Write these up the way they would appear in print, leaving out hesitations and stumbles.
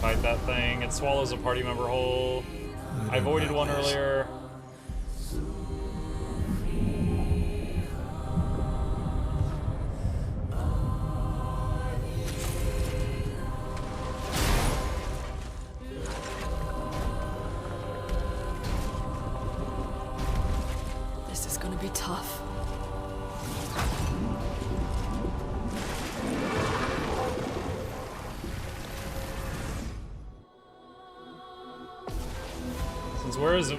fight that thing. It swallows a party member whole. I avoided one earlier. This is gonna be tough.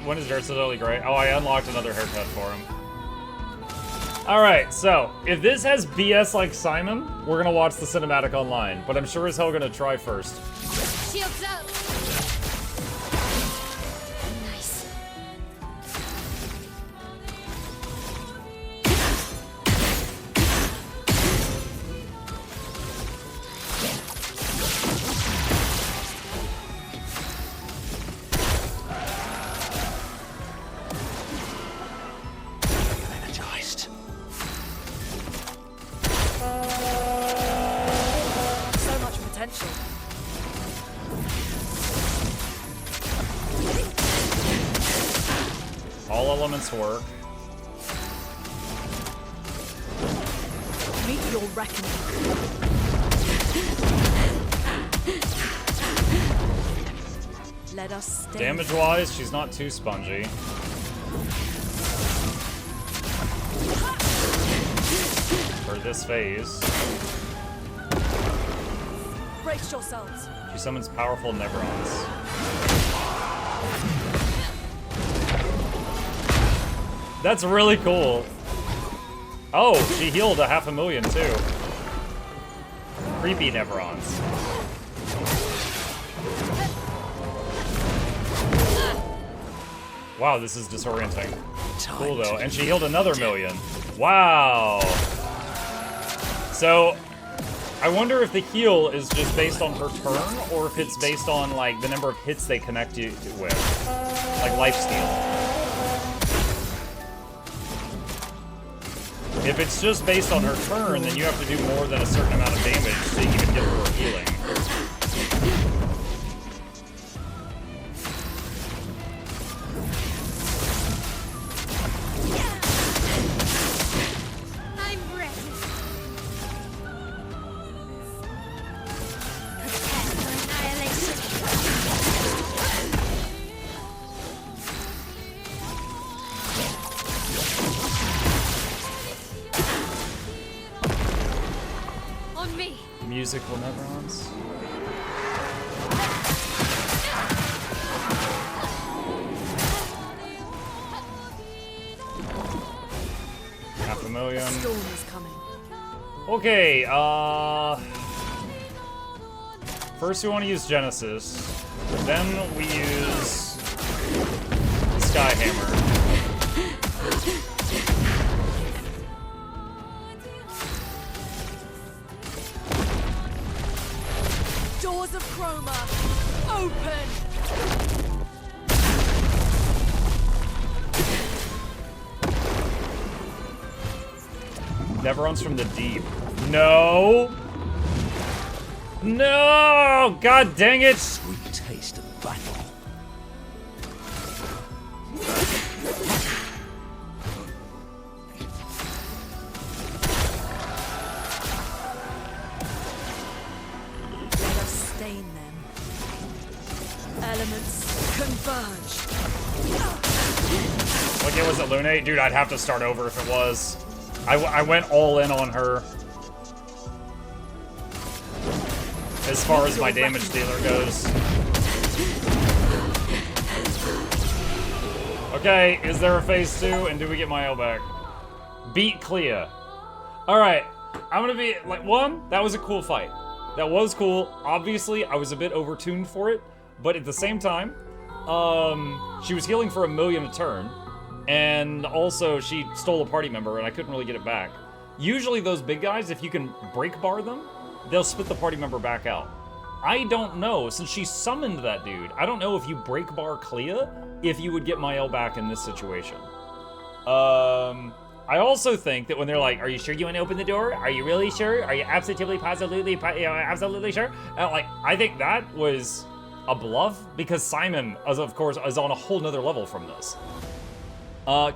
When is Dirt's Lily Gray? Oh, I unlocked another haircut for him. Alright, so, if this has BS like Simon, we're gonna watch the cinematic online, but I'm sure as hell gonna try first. Shields up! Nice. So much potential. All elements work. Meet your reckoning. Let us stay. Damage-wise, she's not too spongy. For this phase. Brace yourselves. She summons powerful Neverons. That's really cool. Oh, she healed 500,000 too. Creepy Neverons. Wow, this is disorienting. Cool though, and she healed another 1,000,000. Wow. So, I wonder if the heal is just based on her turn, or if it's based on like the number of hits they connect you with, like lifesteal. If it's just based on her turn, then you have to do more than a certain amount of damage to even give her a healing. I'm ready. Prepare for annihilation. On me. Musical Neverons. The storm is coming. Okay, first we want to use Genesis, then we use Skyhammer. Doors of Chroma, open! Neverons from the deep. No! No! God dang it! Sweet taste of battle. Let us stain them. Elements converge. Okay, was it Lunate? Dude, I'd have to start over if it was. I went all in on her. As far as my damage dealer goes. Okay, is there a phase 2? And do we get my L back? Beat Clea. Alright, I'm gonna be, like, one, that was a cool fight. That was cool. Obviously, I was a bit overtuned for it. But at the same time, she was healing for 1,000,000 a turn. And also, she stole a party member, and I couldn't really get it back. Usually those big guys, if you can break bar them, they'll spit the party member back out. I don't know, since she summoned that dude, I don't know if you break bar Clea, if you would get my L back in this situation. I also think that when they're like, "Are you sure you want to open the door? Are you really sure? Are you absolutely positively, absolutely sure?" Like, I think that was a bluff because Simon, as of course, is on a whole nother level from this.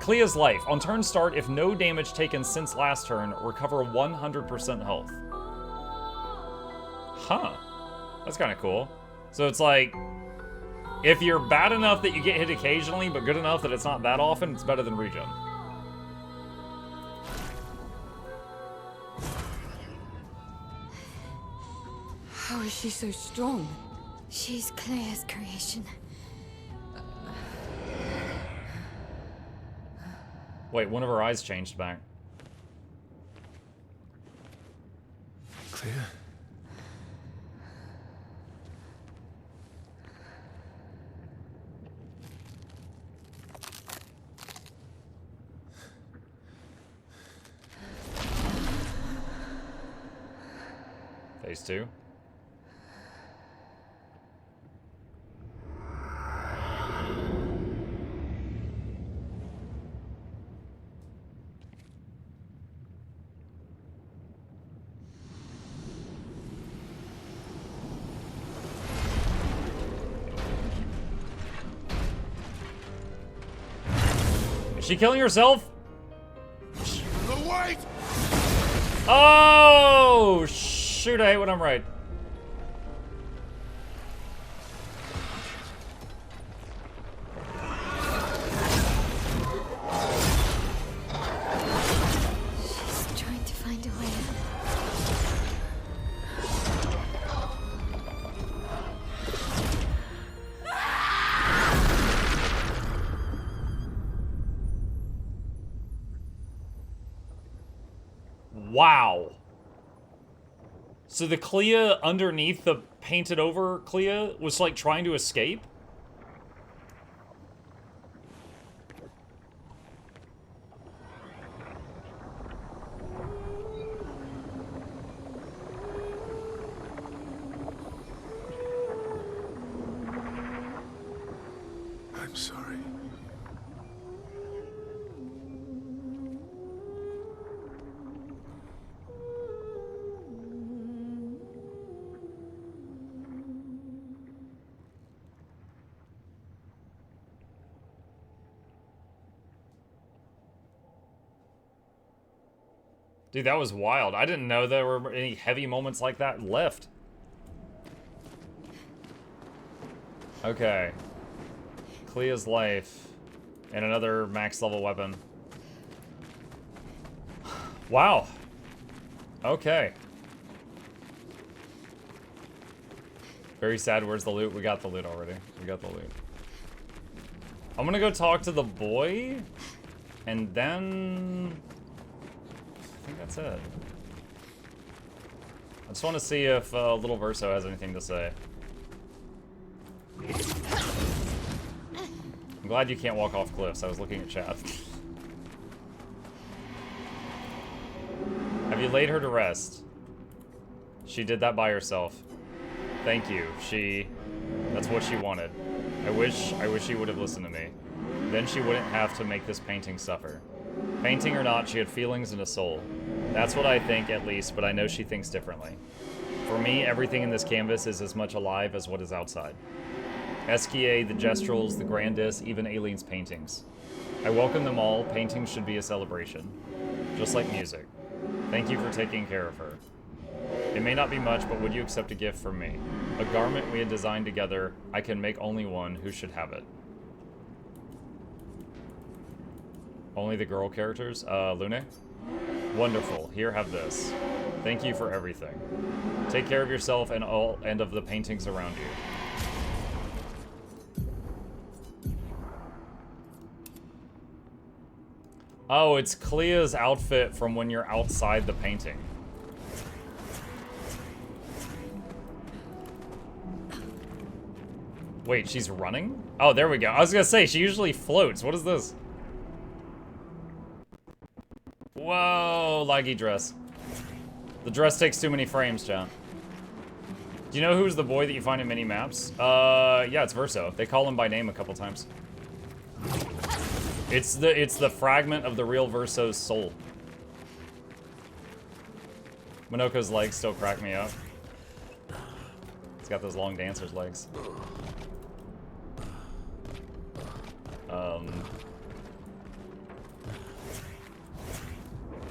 Clea's life. On turn start, if no damage taken since last turn, recover 100% health. Huh. That's kind of cool. So it's like, if you're bad enough that you get hit occasionally, but good enough that it's not that often, it's better than regen. How is she so strong? She's Claire's creation. Wait, one of her eyes changed back. Claire? Phase 2. Is she killing herself? The light! Oh, shoot, I hate when I'm right. She's trying to find a way out. Wow. So the Clea underneath the painted over Clea was like trying to escape? I'm sorry. Dude, that was wild. I didn't know there were any heavy moments like that left. Okay. Clea's life. And another max level weapon. Wow. Okay. Very sad. Where's the loot? We got the loot already. We got the loot. I'm gonna go talk to the boy. And then... I think that's it. I just want to see if Little Verso has anything to say. I'm glad you can't walk off cliffs. I was looking at chat. Have you laid her to rest? She did that by herself. Thank you. That's what she wanted. I wish she would have listened to me. Then she wouldn't have to make this painting suffer. Painting or not, she had feelings and a soul. That's what I think, at least, but I know she thinks differently. For me, everything in this canvas is as much alive as what is outside. Esquier, the Gestrals, the Grandis, even Aileen's paintings. I welcome them all. Paintings should be a celebration. Just like music. Thank you for taking care of her. It may not be much, but would you accept a gift from me? A garment we had designed together. I can make only one. Who should have it? Only the girl characters? Lune? Wonderful. Here, have this. Thank you for everything. Take care of yourself and of the paintings around you. Oh, it's Clea's outfit from when you're outside the painting. Wait, she's running? Oh, there we go. I was gonna say, she usually floats. What is this? Whoa, laggy dress. The dress takes too many frames, John. Do you know who's the boy that you find in mini-maps? Yeah, it's Verso. They call him by name a couple times. It's the fragment of the real Verso's soul. Minoko's legs still crack me up. He's got those long dancer's legs.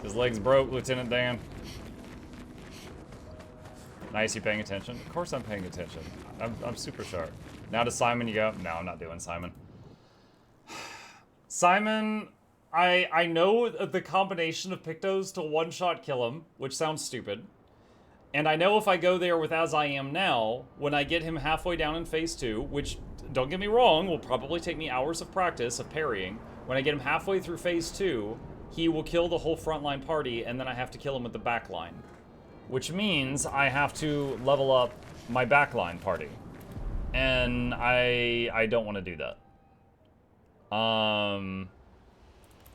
His legs broke, Lieutenant Dan. Nice, you paying attention? Of course I'm paying attention. I'm super sharp. Now to Simon you go. No, I'm not doing Simon. Simon, I know the combination of Pictos to one-shot kill him, which sounds stupid. And I know if I go there with As I Am Now, when I get him halfway down in phase 2, which, don't get me wrong, will probably take me hours of practice of parrying, when I get him halfway through phase 2, he will kill the whole frontline party, and then I have to kill him with the backline. Which means I have to level up my backline party. And I don't want to do that.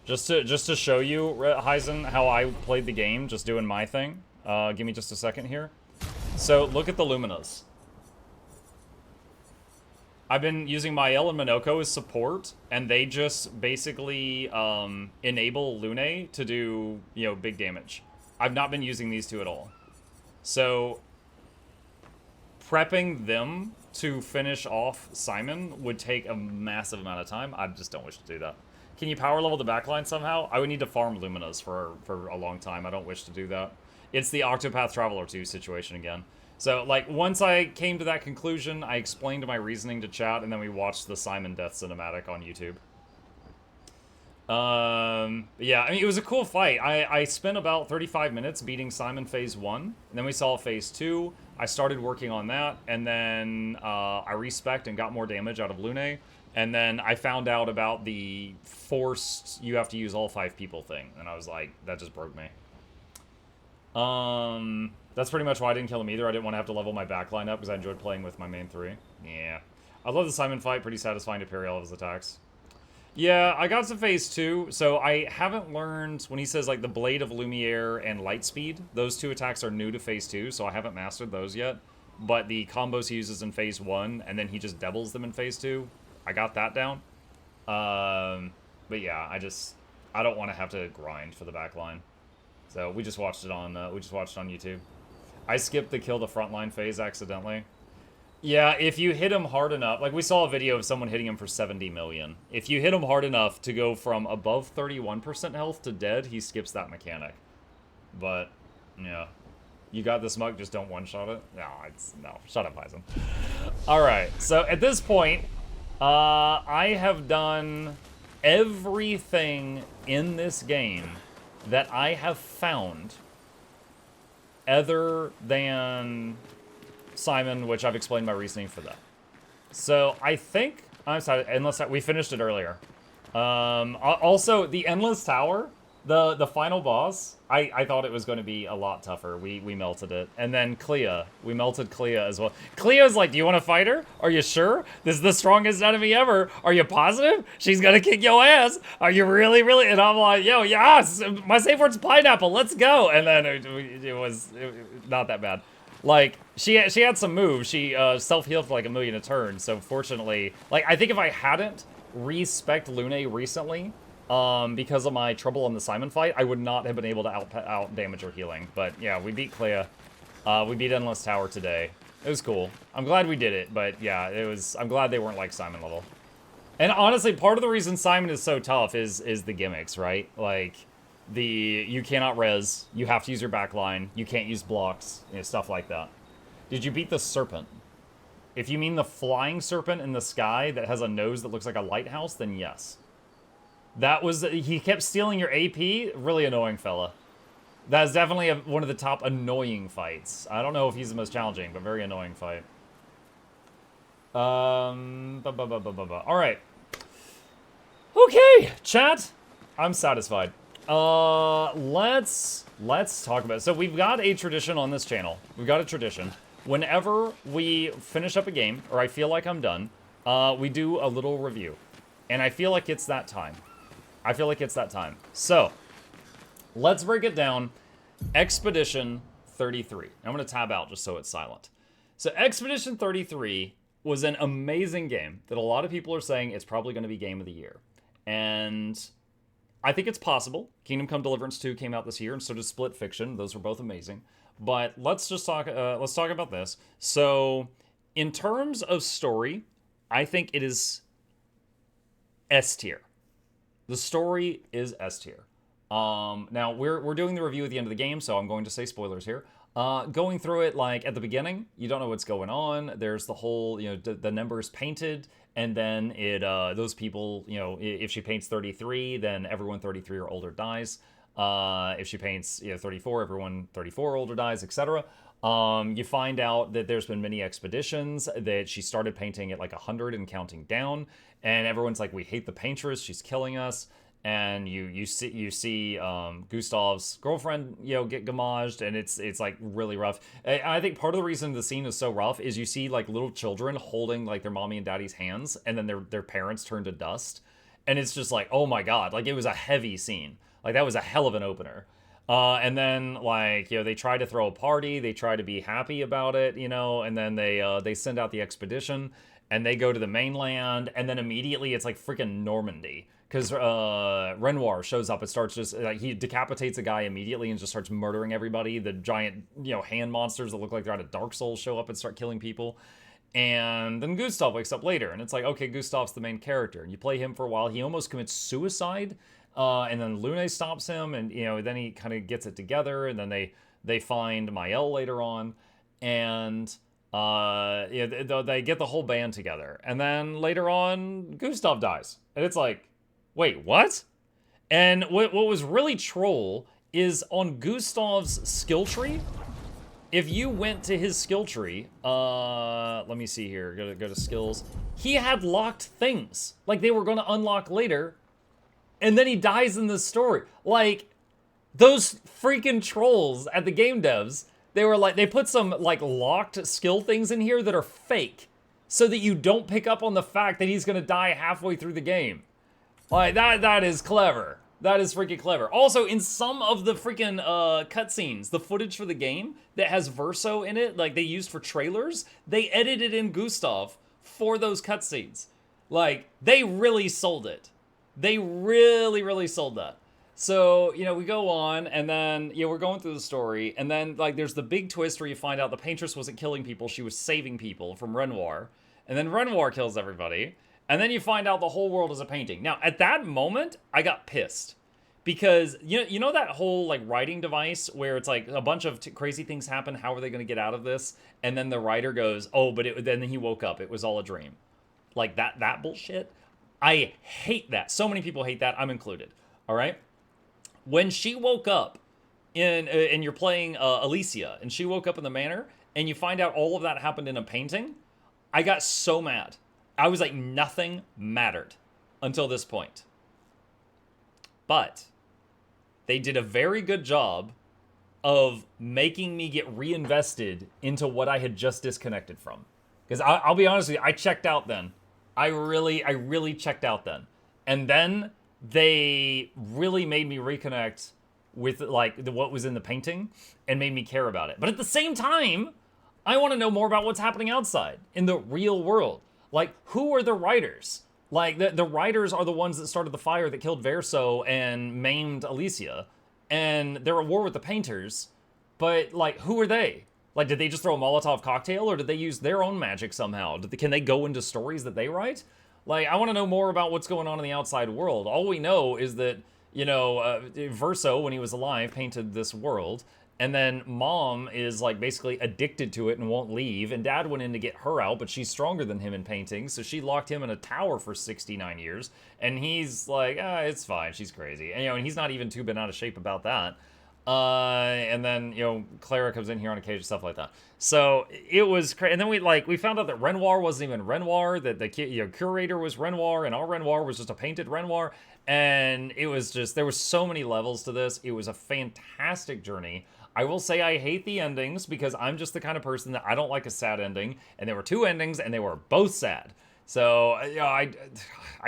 Just to show you, Heisen, how I played the game, just doing my thing. Give me just a second here. So, look at the Luminas. I've been using Mael and Minoko as support, and they just basically enable Lune to do, you know, big damage. I've not been using these two at all. So, prepping them to finish off Simon would take a massive amount of time. I just don't wish to do that. Can you power level the backline somehow? I would need to farm Luminas for a long time. I don't wish to do that. It's the Octopath Traveler 2 situation again. So, like, once I came to that conclusion, I explained my reasoning to chat, and then we watched the Simon Death cinematic on YouTube. Yeah, I mean, it was a cool fight. I spent about 35 minutes beating Simon phase 1, and then we saw phase 2. I started working on that, and then I respec'd and got more damage out of Lune, and then I found out about the forced, you have to use all 5 people thing, and I was like, that just broke me. That's pretty much why I didn't kill him either. I didn't want to have to level my backline up because I enjoyed playing with my main 3. Yeah. I love the Simon fight. Pretty satisfying to parry all of his attacks. Yeah, I got to phase 2, so I haven't learned, when he says, like, the Blade of Lumiere and Lightspeed, those 2 attacks are new to phase 2, so I haven't mastered those yet. But the combos he uses in phase 1, and then he just devils them in phase 2, I got that down. But yeah, I don't want to have to grind for the backline. So we just watched it on YouTube. I skipped the kill the frontline phase accidentally. Yeah, if you hit him hard enough, like we saw a video of someone hitting him for 70 million. If you hit him hard enough to go from above 31% health to dead, he skips that mechanic. But, yeah. You got this mug, just don't one-shot it? No, shut up, Heisen. Alright, so at this point, I have done everything in this game that I have found other than Simon, which I've explained my reasoning for that. So I think, I'm sorry, we finished it earlier. Also, the Endless Tower, the final boss, I thought it was going to be a lot tougher. We melted it. And then Clea, we melted Clea as well. Clea's like, do you want to fight her? Are you sure? This is the strongest enemy ever. Are you positive? She's going to kick your ass. Are you really? And I'm like, yo, yes, my safe word's pineapple. Let's go. And then it was not that bad. Like, she had some moves. She self-healed for like 1,000,000 a turn. So fortunately, like, I think if I hadn't respec'd Lune recently, because of my trouble on the Simon fight, I would not have been able to out damage her healing. But yeah, we beat Clea. We beat Endless Tower today. It was cool. I'm glad we did it, but yeah, I'm glad they weren't like Simon level. And honestly, part of the reason Simon is so tough is the gimmicks, right? Like, you cannot res, you have to use your backline, you can't use blocks, you know, stuff like that. Did you beat the serpent? If you mean the flying serpent in the sky that has a nose that looks like a lighthouse, then yes. He kept stealing your AP, really annoying fella. That is definitely one of the top annoying fights. I don't know if he's the most challenging, but very annoying fight. Alright. Okay, chat. I'm satisfied. Let's talk about it. So we've got a tradition on this channel. We've got a tradition. Whenever we finish up a game, or I feel like I'm done, we do a little review. And I feel like it's that time. So, let's break it down. Expedition 33. I'm going to tab out just so it's silent. So Expedition 33 was an amazing game that a lot of people are saying it's probably going to be Game of the Year. And I think it's possible. Kingdom Come Deliverance 2 came out this year, and so did Split Fiction. Those were both amazing. But let's talk about this. So, in terms of story, I think it is S tier. The story is S tier. Now we're doing the review at the end of the game, so I'm going to say spoilers here. Going through it, like, at the beginning, you don't know what's going on. There's the whole, the numbers painted, and then those people, if she paints 33, then everyone 33 or older dies. If she paints 34, everyone 34 or older dies, etc. You find out that there's been many expeditions, that she started painting at like 100 and counting down, and everyone's like, we hate the paintress, she's killing us. And you see Gustav's girlfriend get gamaged, and it's like really rough. And I think part of the reason the scene is so rough is you see like little children holding like their mommy and daddy's hands, and then their parents turn to dust, and it's just like, oh my god, like it was a heavy scene. Like that was a hell of an opener. And then like they try to throw a party, they try to be happy about it, and then they send out the expedition, and they go to the mainland, and then immediately it's like freaking Normandy. Because Renoir shows up and starts just, he decapitates a guy immediately and just starts murdering everybody. The giant, hand monsters that look like they're out of Dark Souls show up and start killing people. And then Gustav wakes up later, and it's like, okay, Gustav's the main character. And you play him for a while. He almost commits suicide, and then Lune stops him, and, then he kind of gets it together, and then they find Mael later on, and they get the whole band together. And then later on, Gustav dies. And it's like, wait, what? And what was really troll is on Gustav's skill tree. If you went to his skill tree, let me see here, go to skills. He had locked things, like they were going to unlock later, and then he dies in the story. Like, those freaking trolls at the game devs, they were like, they put some like locked skill things in here that are fake, so that you don't pick up on the fact that he's going to die halfway through the game. Like, that is clever. That is freaking clever. Also, in some of the freaking cutscenes, the footage for the game that has Verso in it, like they used for trailers, they edited in Gustav for those cutscenes. Like, they really sold it. They really, really sold that. So, we go on, and then, we're going through the story, and then, like, there's the big twist where you find out the paintress wasn't killing people, she was saving people from Renoir. And then Renoir kills everybody. And then you find out the whole world is a painting. Now, at that moment, I got pissed. Because, you know that whole, like, writing device where it's, like, a bunch of crazy things happen, how are they going to get out of this? And then the writer goes, oh, but then he woke up, it was all a dream. Like, that bullshit? I hate that. So many people hate that, I'm included. All right? When she woke up, and you're playing Alicia, and she woke up in the manor, and you find out all of that happened in a painting, I got so mad. I was like, nothing mattered until this point. But they did a very good job of making me get reinvested into what I had just disconnected from. Because I'll be honest with you, I checked out then. I really checked out then. And then they really made me reconnect with like what was in the painting and made me care about it. But at the same time, I want to know more about what's happening outside in the real world. Like, who are the writers? Like, the writers are the ones that started the fire that killed Verso and maimed Alicia. And they're at war with the painters. But, like, who are they? Like, did they just throw a Molotov cocktail? Or did they use their own magic somehow? Can they go into stories that they write? Like, I want to know more about what's going on in the outside world. All we know is that, Verso, when he was alive, painted this world. And then Mom is, like, basically addicted to it and won't leave. And Dad went in to get her out, but she's stronger than him in painting. So she locked him in a tower for 69 years. And he's like, it's fine. She's crazy. And, and he's not even too bent out of shape about that. And then, Clara comes in here on occasion, stuff like that. So it was crazy. And then we found out that Renoir wasn't even Renoir, that the curator was Renoir, and our Renoir was just a painted Renoir. And it was just, there was so many levels to this. It was a fantastic journey. I will say I hate the endings because I'm just the kind of person that I don't like a sad ending. And there were two endings and they were both sad. So, I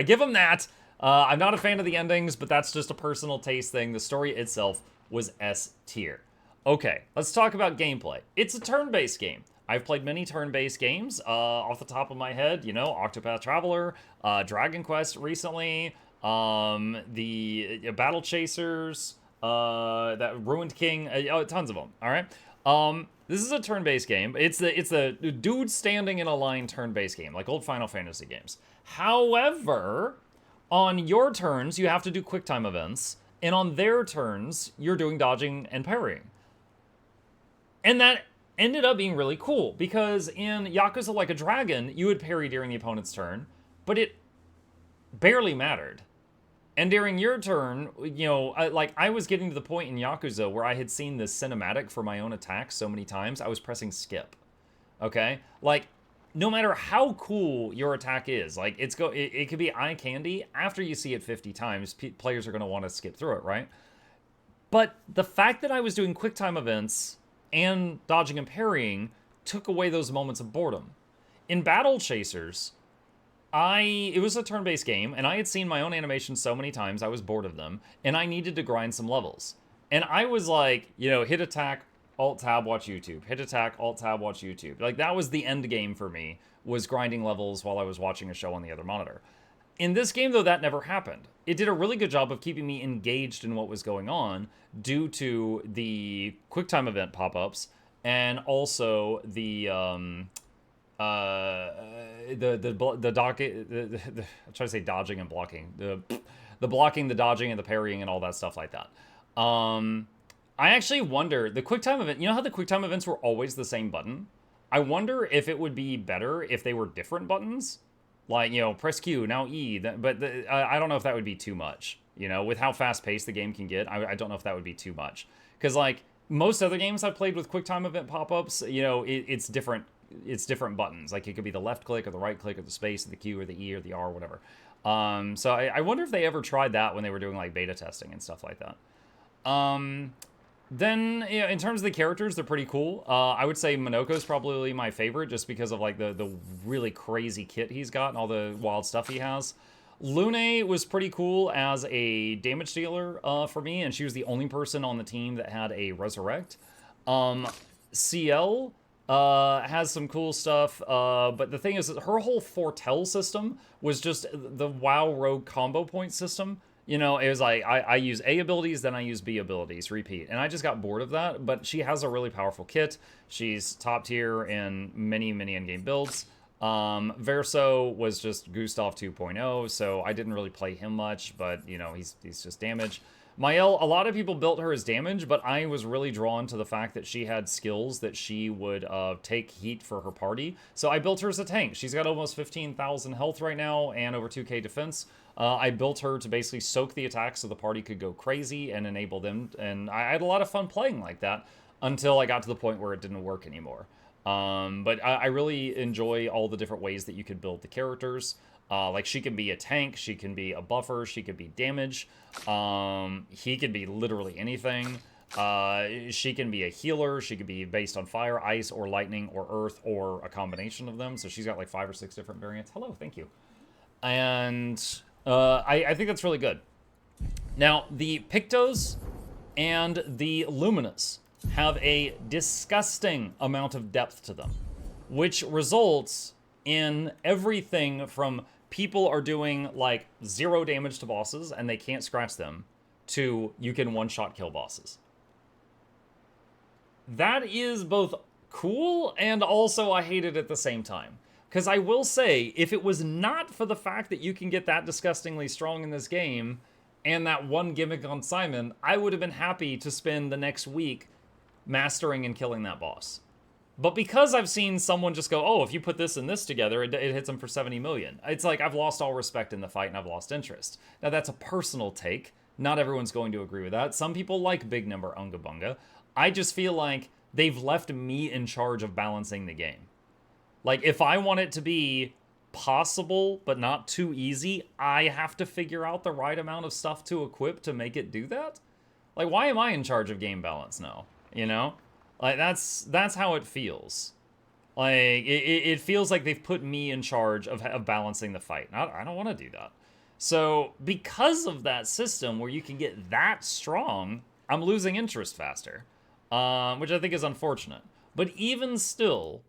give them that. I'm not a fan of the endings, but that's just a personal taste thing. The story itself was S tier. Okay, let's talk about gameplay. It's a turn-based game. I've played many turn-based games off the top of my head. Octopath Traveler, Dragon Quest recently, the Battle Chasers, that Ruined King, tons of them. All right. This is a turn-based game. It's the dude standing in a line turn-based game, like old Final Fantasy games. However, on your turns, you have to do QuickTime events, and on their turns, you're doing dodging and parrying. And that ended up being really cool, because in Yakuza Like a Dragon, you would parry during the opponent's turn, but it barely mattered. And during your turn, you know, I was getting to the point in Yakuza where I had seen this cinematic for my own attack so many times, I was pressing skip. Okay? Like, no matter how cool your attack is, like, it could be eye candy. After you see it 50 times, players are going to want to skip through it, right? But the fact that I was doing QuickTime events and dodging and parrying took away those moments of boredom. In Battle Chasers, it was a turn-based game, and I had seen my own animations so many times, I was bored of them, and I needed to grind some levels. And I was like, you know, hit attack, Alt-Tab, watch YouTube. Hit attack, Alt-Tab, watch YouTube. Like, that was the end game for me, was grinding levels while I was watching a show on the other monitor. In this game, though, that never happened. It did a really good job of keeping me engaged in what was going on due to the QuickTime event pop-ups and also the I'm trying to say dodging and blocking. The blocking, the dodging, and the parrying and all that stuff like that. I actually wonder, the QuickTime event, you know how the QuickTime events were always the same button? I wonder if it would be better if they were different buttons. Like, you know, press Q, now E. But I don't know if that would be too much. You know, with how fast-paced the game can get, I don't know if that would be too much. Because, like, most other games I've played with QuickTime event pop-ups, you know, it's different buttons. Like, it could be the left click or the right click or the space or the Q or the E or the R or whatever. So I wonder if they ever tried that when they were doing, like, beta testing and stuff like that. Then, you know, in terms of the characters, they're pretty cool. I would say Monoko's probably my favorite just because of, like, the really crazy kit he's got and all the wild stuff he has. Lune was pretty cool as a damage dealer for me, and she was the only person on the team that had a Resurrect. CL has some cool stuff, but the thing is that her whole Foretell system was just the WoW Rogue combo point system. You know, it was like, I use A abilities, then I use B abilities, repeat. And I just got bored of that, but she has a really powerful kit. She's top tier in many, many endgame builds. Verso was just Gustav 2.0, so I didn't really play him much, but, you know, he's just damage. Mael, a lot of people built her as damage, but I was really drawn to the fact that she had skills that she would take heat for her party. So I built her as a tank. She's got almost 15,000 health right now and over 2k defense. I built her to basically soak the attacks so the party could go crazy and enable them. And I had a lot of fun playing like that until I got to the point where it didn't work anymore. But I really enjoy all the different ways that you could build the characters. Like, she can be a tank, she can be a buffer, she could be damage. He could be literally anything. She can be a healer, she could be based on fire, ice, or lightning, or earth, or a combination of them. So she's got like 5 or 6 different variants. Hello, thank you. And I think that's really good. Now, the Pictos and the Luminous have a disgusting amount of depth to them, which results in everything from people are doing like 0 damage to bosses and they can't scratch them to you can one-shot kill bosses. That is both cool and also I hate it at the same time. Because I will say, if it was not for the fact that you can get that disgustingly strong in this game and that one gimmick on Simon, I would have been happy to spend the next week mastering and killing that boss. But because I've seen someone just go, oh, if you put this and this together, it hits them for 70 million. It's like I've lost all respect in the fight and I've lost interest. Now, that's a personal take. Not everyone's going to agree with that. Some people like big number Unga Bunga. I just feel like they've left me in charge of balancing the game. Like, if I want it to be possible but not too easy, I have to figure out the right amount of stuff to equip to make it do that? Like, why am I in charge of game balance now? You know? Like, that's how it feels. Like, it feels like they've put me in charge of balancing the fight. I don't want to do that. So, because of that system where you can get that strong, I'm losing interest faster. Which I think is unfortunate. But even still,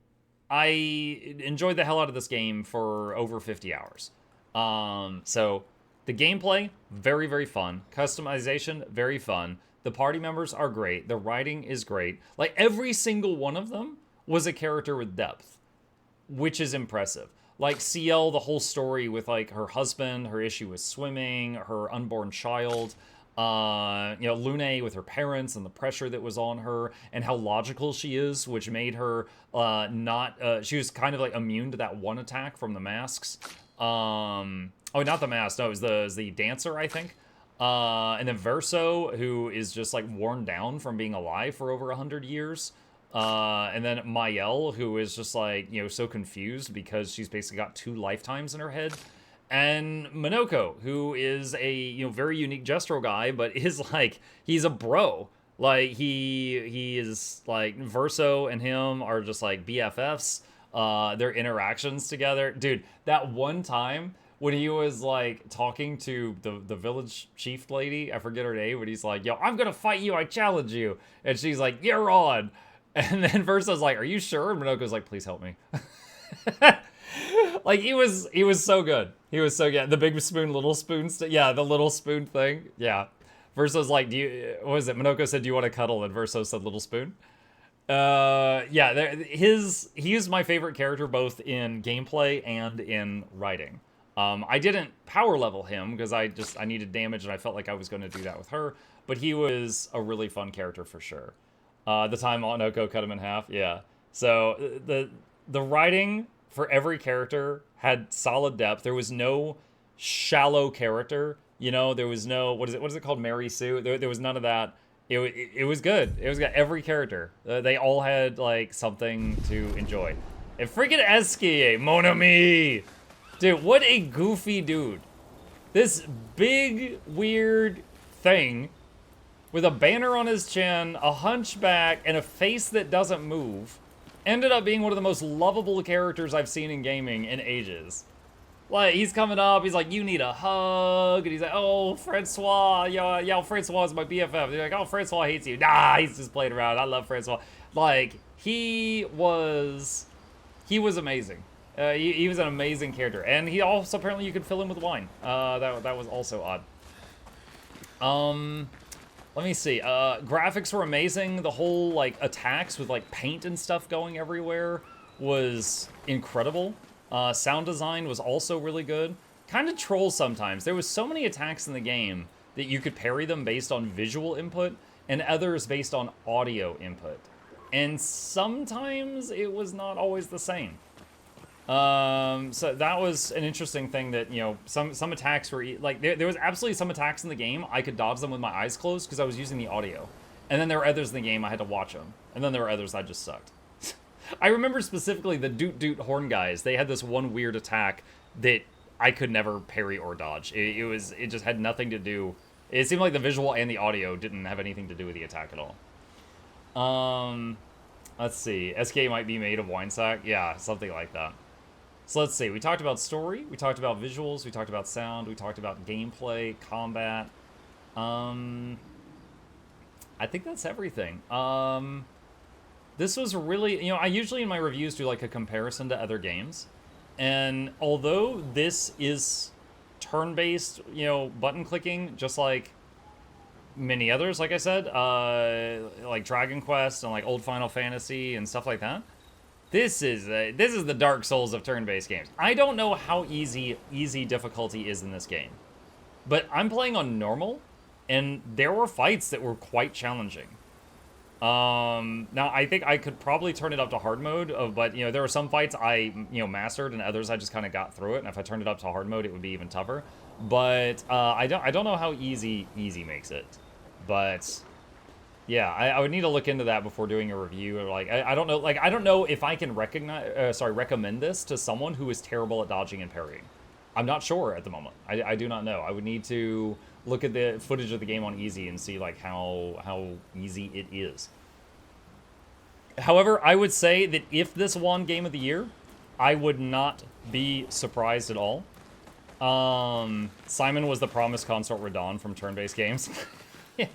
I enjoyed the hell out of this game for over 50 hours. So, The gameplay, very, very fun. Customization, very fun. The party members are great. The writing is great. Like, every single one of them was a character with depth, which is impressive. Like, CL, the whole story with, like, her husband, her issue with swimming, her unborn child, you know, Lune with her parents and the pressure that was on her, and how logical she is, which made her she was kind of, like, immune to that one attack from the masks. Oh, not the mask, no, it was the dancer, I think. And then Verso, who is just, like, worn down from being alive for over 100 years. And then Mayel, who is just, like, you know, so confused because she's basically got 2 lifetimes in her head. And Minoko, who is a, you know, very unique Jestro guy, but is, like, he's a bro. Like, he is, like, Verso and him are just, like, BFFs. Their interactions together. Dude, that one time when he was, like, talking to the village chief lady, I forget her name, but he's like, yo, I'm gonna fight you, I challenge you. And she's like, you're on. And then Verso's like, are you sure? And Minoko's like, please help me. Like, he was so good. He was so good. The big spoon, little spoon, yeah, the little spoon thing. Yeah. Verso's like, what was it? Minoko said, do you want to cuddle? And Verso said, little spoon. Yeah, he is my favorite character both in gameplay and in writing. I didn't power level him because I needed damage and I felt like I was going to do that with her, but he was a really fun character for sure. The time Onoko cut him in half, yeah. So the writing for every character had solid depth. There was no shallow character, you know. There was no what is it called, Mary Sue. There was none of that. It was good. It was got every character. They all had, like, something to enjoy. And freaking Eskie, mon ami! Dude, what a goofy dude. This big, weird thing with a banner on his chin, a hunchback, and a face that doesn't move ended up being one of the most lovable characters I've seen in gaming in ages. Like, he's coming up, he's like, you need a hug, and he's like, oh, Francois, yo, Francois is my BFF. They're like, oh, Francois hates you. Nah, he's just playing around. I love Francois. Like, he was amazing. He was an amazing character, and he also, apparently, you could fill him with wine. That was also odd. Let me see. Graphics were amazing. The whole, like, attacks with, like, paint and stuff going everywhere was incredible. Sound design was also really good. Kind of trolls sometimes. There was so many attacks in the game that you could parry them based on visual input, and others based on audio input. And sometimes it was not always the same. So that was an interesting thing that, you know, some attacks were, like, there was absolutely some attacks in the game, I could dodge them with my eyes closed because I was using the audio. And then there were others in the game I had to watch them. And then there were others I just sucked. I remember specifically the Doot Doot Horn guys. They had this one weird attack that I could never parry or dodge. It just had nothing to do. It seemed like the visual and the audio didn't have anything to do with the attack at all. Let's see. SK might be made of wine sack. Yeah, something like that. So let's see. We talked about story. We talked about visuals. We talked about sound. We talked about gameplay, combat. I think that's everything. This was really, you know, I usually in my reviews do like a comparison to other games. And although this is turn-based, you know, button clicking, just like many others, like I said, like Dragon Quest and like old Final Fantasy and stuff like that, this is the Dark Souls of turn-based games. I don't know how easy difficulty is in this game, but I'm playing on normal, and there were fights that were quite challenging. Now I think I could probably turn it up to hard mode, but you know, there were some fights I, you know, mastered and others I just kind of got through it, and if I turned it up to hard mode it would be even tougher. But I don't know how easy makes it. But yeah, I would need to look into that before doing a review, or like I don't know, like I don't know if I can recommend this to someone who is terrible at dodging and parrying. I'm not sure at the moment. I do not know. I would need to look at the footage of the game on easy and see like how easy it is. However, I would say that if this won Game of the Year, I would not be surprised at all. Simon was the promised consort Radon from turn-based games. Yeah.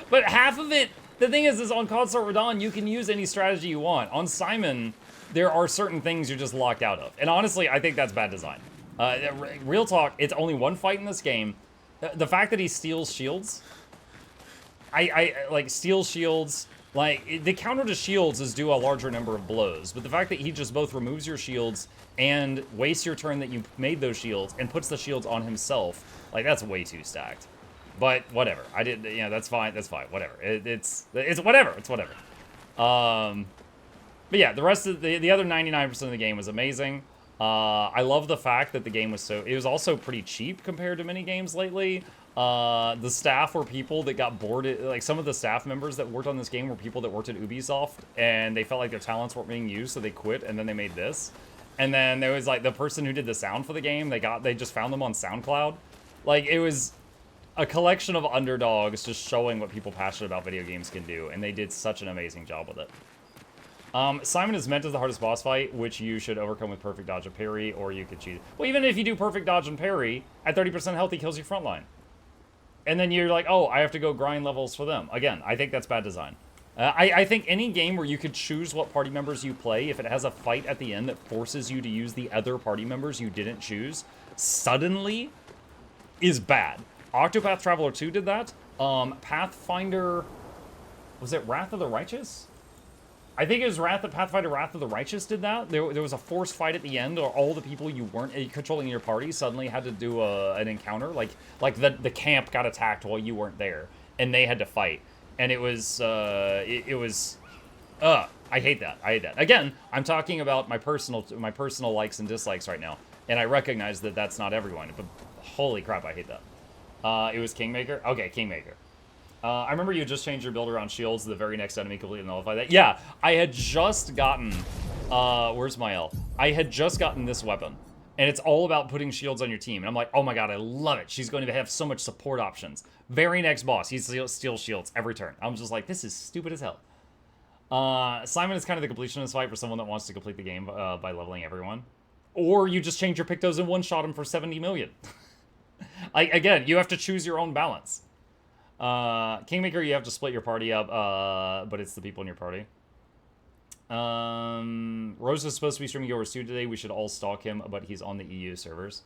But half of it, the thing is on consort Radon, you can use any strategy you want. On Simon, there are certain things you're just locked out of. And honestly, I think that's bad design. Real talk, it's only one fight in this game. The fact that he steals shields, like steals shields, like the counter to shields is do a larger number of blows, but the fact that he just both removes your shields and wastes your turn that you made those shields and puts the shields on himself, like that's way too stacked. But whatever, I did, you know, that's fine, whatever. It's whatever, it's whatever. But yeah, the rest of the other 99% of the game was amazing. I love the fact that the game was it was also pretty cheap compared to many games lately. The staff were people that got bored, like some of the staff members that worked on this game were people that worked at Ubisoft, and they felt like their talents weren't being used, so they quit, and then they made this. And then there was like the person who did the sound for the game, they just found them on SoundCloud. Like, it was a collection of underdogs just showing what people passionate about video games can do, and they did such an amazing job with it. Simon is meant as the hardest boss fight, which you should overcome with perfect dodge and parry, or you could choose. Well, even if you do perfect dodge and parry, at 30% health, he kills your frontline. And then you're like, oh, I have to go grind levels for them. Again, I think that's bad design. I think any game where you could choose what party members you play, if it has a fight at the end that forces you to use the other party members you didn't choose, suddenly is bad. Octopath Traveler 2 did that. Pathfinder... Was it Wrath of the Righteous? I think it was Pathfinder Wrath of the Righteous did that. There was a forced fight at the end, or all the people you weren't controlling in your party suddenly had to do an encounter. Like the camp got attacked while you weren't there, and they had to fight. And it was, I hate that. I hate that. Again, I'm talking about my personal likes and dislikes right now. And I recognize that that's not everyone, but holy crap, I hate that. It was Kingmaker? Okay, Kingmaker. I remember you just changed your build around shields. The very next enemy completely nullified that. Yeah, I had just gotten... where's my elf? I had just gotten this weapon. And it's all about putting shields on your team. And I'm like, oh my god, I love it. She's going to have so much support options. Very next boss, he steals shields every turn. I'm just like, this is stupid as hell. Simon is kind of the completionist fight for someone that wants to complete the game by leveling everyone. Or you just change your Pictos and one-shot them for 70 million. Again, you have to choose your own balance. Kingmaker, you have to split your party up, but it's the people in your party. Rose is supposed to be streaming Yours 2 today. We should all stalk him, but he's on the EU servers.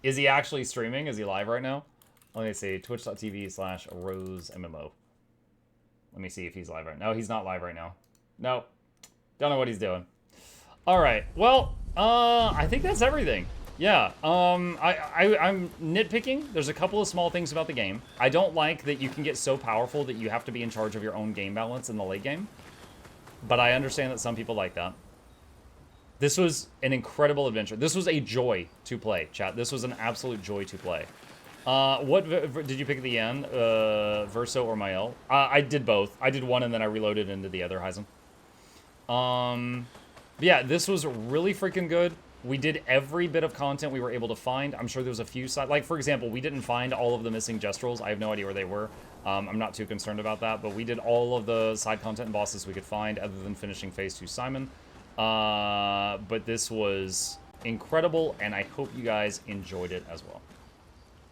Is he actually streaming? Is he live right now? Let me see. Twitch.tv/RoseMMO. Let me see if he's live right now. No, he's not live right now. No. Don't know what he's doing. Alright. Well, I think that's everything. Yeah, I'm nitpicking. There's a couple of small things about the game. I don't like that you can get so powerful that you have to be in charge of your own game balance in the late game. But I understand that some people like that. This was an incredible adventure. This was a joy to play, chat. This was an absolute joy to play. What did you pick at the end? Verso or Mael? I did both. I did one and then I reloaded into the other Heisen. Yeah, this was really freaking good. We did every bit of content we were able to find. I'm sure there was a few side, like for example, we didn't find all of the missing Gestrels. I have no idea where they were. I'm not too concerned about that, but we did all of the side content and bosses we could find other than finishing Phase 2 Simon. But this was incredible, and I hope you guys enjoyed it as well.